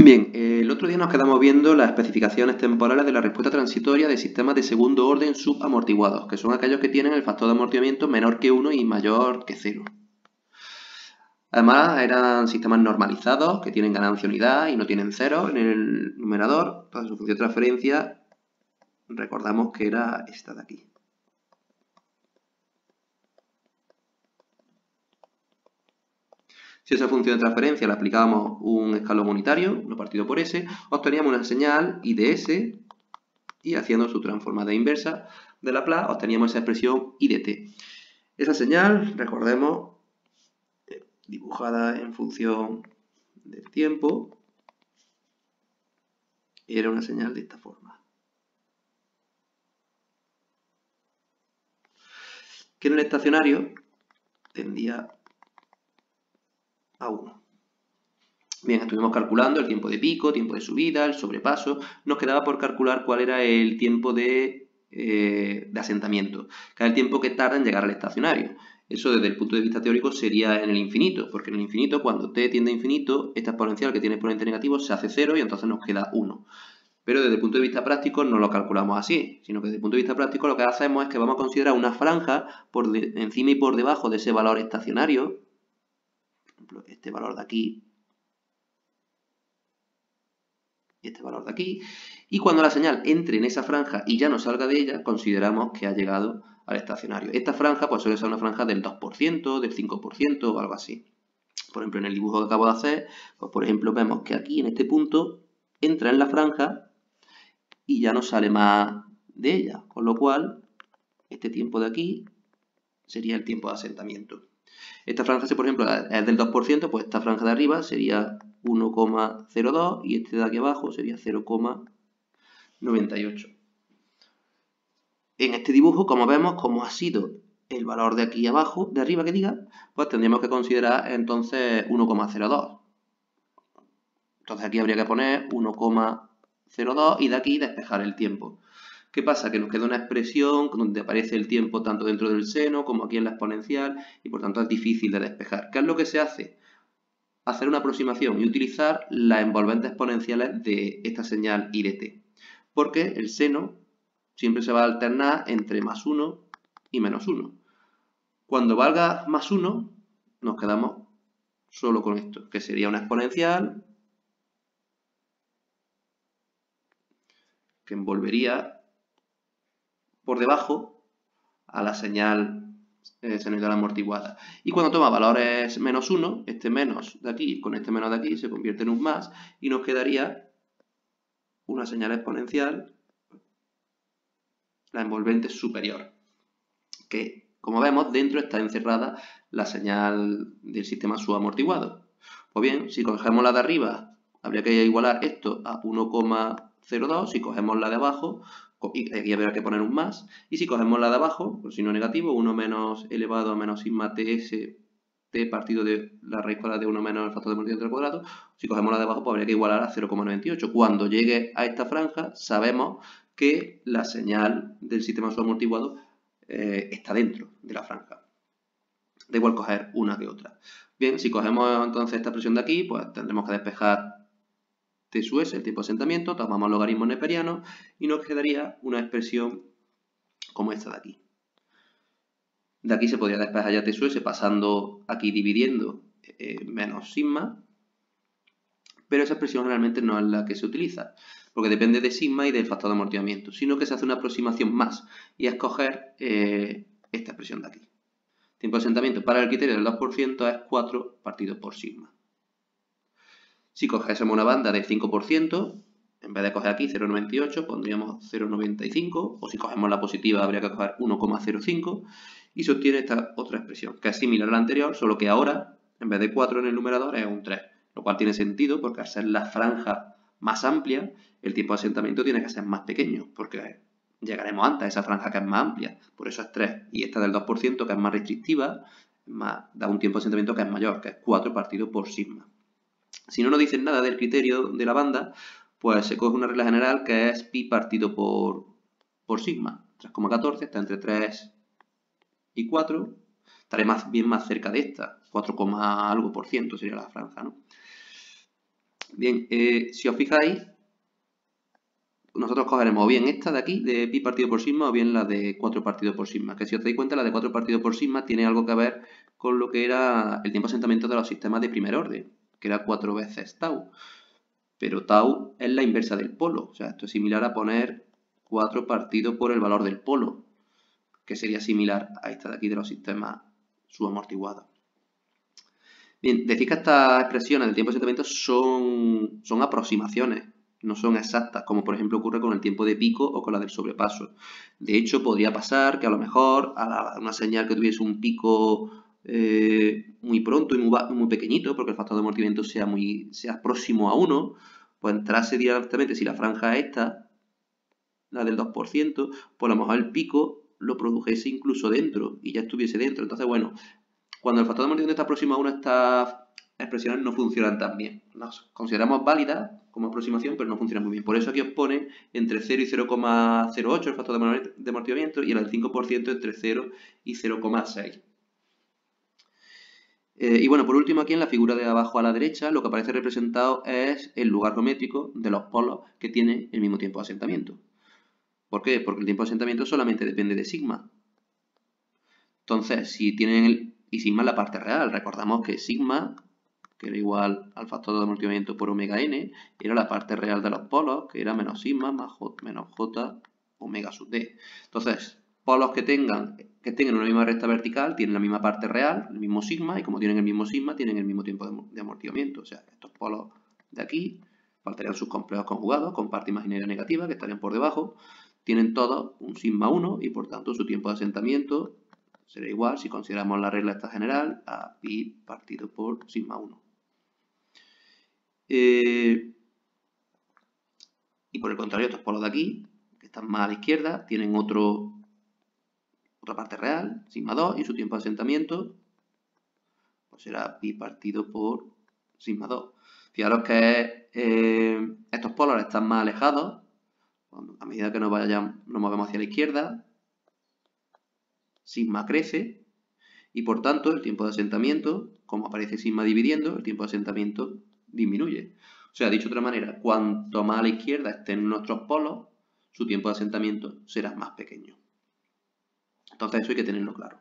Bien, el otro día nos quedamos viendo las especificaciones temporales de la respuesta transitoria de sistemas de segundo orden subamortiguados, que son aquellos que tienen el factor de amortiguamiento menor que 1 y mayor que 0. Además, eran sistemas normalizados que tienen ganancia unidad y no tienen cero en el numerador. Para su función de transferencia, recordamos que era esta de aquí. Si a esa función de transferencia le aplicábamos un escalón unitario, 1 partido por s, obteníamos una señal I de s y haciendo su transformada inversa de Laplace obteníamos esa expresión I de t. Esa señal, recordemos, dibujada en función del tiempo, era una señal de esta forma. Que en el estacionario tendía a 1. Bien, estuvimos calculando el tiempo de pico, tiempo de subida, el sobrepaso. Nos quedaba por calcular cuál era el tiempo de asentamiento, que es el tiempo que tarda en llegar al estacionario. Eso desde el punto de vista teórico sería en el infinito, porque en el infinito, cuando t tiende a infinito, esta exponencial que tiene exponente negativo se hace 0 y entonces nos queda 1. Pero desde el punto de vista práctico no lo calculamos así, sino que desde el punto de vista práctico lo que hacemos es que vamos a considerar una franja por encima y por debajo de ese valor estacionario. Por ejemplo, este valor de aquí y este valor de aquí, y cuando la señal entre en esa franja y ya no salga de ella, consideramos que ha llegado al estacionario. Esta franja pues suele ser una franja del 2%, del 5% o algo así. Por ejemplo, en el dibujo que acabo de hacer, pues por ejemplo vemos que aquí en este punto entra en la franja y ya no sale más de ella, con lo cual este tiempo de aquí sería el tiempo de asentamiento. Esta franja, si por ejemplo es del 2%, pues esta franja de arriba sería 1,02 y este de aquí abajo sería 0,98. En este dibujo, como vemos, como ha sido el valor de aquí abajo, de arriba que diga, pues tendríamos que considerar entonces 1,02. Entonces aquí habría que poner 1,02 y de aquí despejar el tiempo. ¿Qué pasa? Que nos queda una expresión donde aparece el tiempo tanto dentro del seno como aquí en la exponencial y por tanto es difícil de despejar. ¿Qué es lo que se hace? Hacer una aproximación y utilizar las envolventes exponenciales de esta señal I de t. Porque el seno siempre se va a alternar entre más 1 y menos 1. Cuando valga más 1, nos quedamos solo con esto, que sería una exponencial que envolvería por debajo a la señal senoidal amortiguada. Y cuando toma valores menos 1, este menos de aquí con este menos de aquí se convierte en un más y nos quedaría una señal exponencial, la envolvente superior, que como vemos dentro está encerrada la señal del sistema subamortiguado. Pues bien, si cogemos la de arriba, habría que igualar esto a 1,02, si cogemos la de abajo, y aquí habrá que poner un más, y si cogemos la de abajo, por signo negativo, 1 menos elevado a menos sigma ts, t partido de la raíz cuadrada de 1 menos el factor de multiplicación al cuadrado, si cogemos la de abajo, pues habría que igualar a 0,98. Cuando llegue a esta franja, sabemos que la señal del sistema subamortiguado está dentro de la franja. Da igual coger una que otra. Bien, si cogemos entonces esta expresión de aquí, pues tendremos que despejar t sub s, el tiempo de asentamiento, tomamos logaritmos neperianos y nos quedaría una expresión como esta de aquí. De aquí se podría despejar ya t sub s pasando aquí dividiendo menos sigma, pero esa expresión realmente no es la que se utiliza, porque depende de sigma y del factor de amortiguamiento, sino que se hace una aproximación más y es coger esta expresión de aquí. Tiempo de asentamiento para el criterio del 2% es 4 partido por sigma. Si cogiésemos una banda del 5%, en vez de coger aquí 0,98, pondríamos 0,95, o si cogemos la positiva habría que coger 1,05, y se obtiene esta otra expresión, que es similar a la anterior, solo que ahora, en vez de 4 en el numerador, es un 3, lo cual tiene sentido porque al ser la franja más amplia, el tiempo de asentamiento tiene que ser más pequeño, porque llegaremos antes a esa franja que es más amplia, por eso es 3, y esta del 2%, que es más restrictiva, da un tiempo de asentamiento que es mayor, que es 4 partido por sigma. Si no nos dicen nada del criterio de la banda, pues se coge una regla general que es pi partido por sigma. 3,14 está entre 3 y 4. Estaré bien más cerca de esta. 4, algo por ciento sería la franja, ¿no? Bien, si os fijáis, nosotros cogeremos o bien esta de aquí, de pi partido por sigma, o bien la de 4 partido por sigma. Que si os dais cuenta, la de 4 partido por sigma tiene algo que ver con lo que era el tiempo de asentamiento de los sistemas de primer orden, que era 4 veces tau. Pero tau es la inversa del polo. O sea, esto es similar a poner 4 partido por el valor del polo, que sería similar a esta de aquí de los sistemas subamortiguados. Bien, decís que estas expresiones del tiempo de asentamiento son aproximaciones, no son exactas, como por ejemplo ocurre con el tiempo de pico o con la del sobrepaso. De hecho, podría pasar que a lo mejor a una señal que tuviese un pico muy pronto y muy pequeñito, porque el factor de amortiguamiento sea próximo a 1, pues entrase directamente, si la franja es esta, la del 2%, pues a lo mejor el pico lo produjese incluso dentro y ya estuviese dentro. Entonces, bueno, cuando el factor de amortiguamiento está próximo a 1, estas expresiones no funcionan tan bien. Las consideramos válidas como aproximación, pero no funcionan muy bien. Por eso aquí os pone entre 0 y 0,08 el factor de amortiguamiento y el del 5% entre 0 y 0,6. Y bueno, por último aquí en la figura de abajo a la derecha lo que aparece representado es el lugar geométrico de los polos que tienen el mismo tiempo de asentamiento. ¿Por qué? Porque el tiempo de asentamiento solamente depende de sigma. Entonces, si tienen y sigma es la parte real, recordamos que sigma, que era igual al factor de amortiguamiento por omega n, era la parte real de los polos, que era menos sigma más menos j omega sub d. Entonces, polos que tengan una misma recta vertical tienen la misma parte real, el mismo sigma, y como tienen el mismo sigma, tienen el mismo tiempo de amortiguamiento. O sea, estos polos de aquí faltarían sus complejos conjugados con parte imaginaria negativa, que estarían por debajo, tienen todos un sigma 1 y por tanto su tiempo de asentamiento será igual, si consideramos la regla esta general, a pi partido por sigma 1. Y por el contrario, estos polos de aquí, que están más a la izquierda, tienen otra parte real, sigma 2, y su tiempo de asentamiento pues será pi partido por sigma 2. Fijaros que estos polos están más alejados, a medida que nos movemos hacia la izquierda, sigma crece, y por tanto el tiempo de asentamiento, como aparece sigma dividiendo, el tiempo de asentamiento disminuye. O sea, dicho de otra manera, cuanto más a la izquierda estén nuestros polos, su tiempo de asentamiento será más pequeño. Entonces eso hay que tenerlo claro.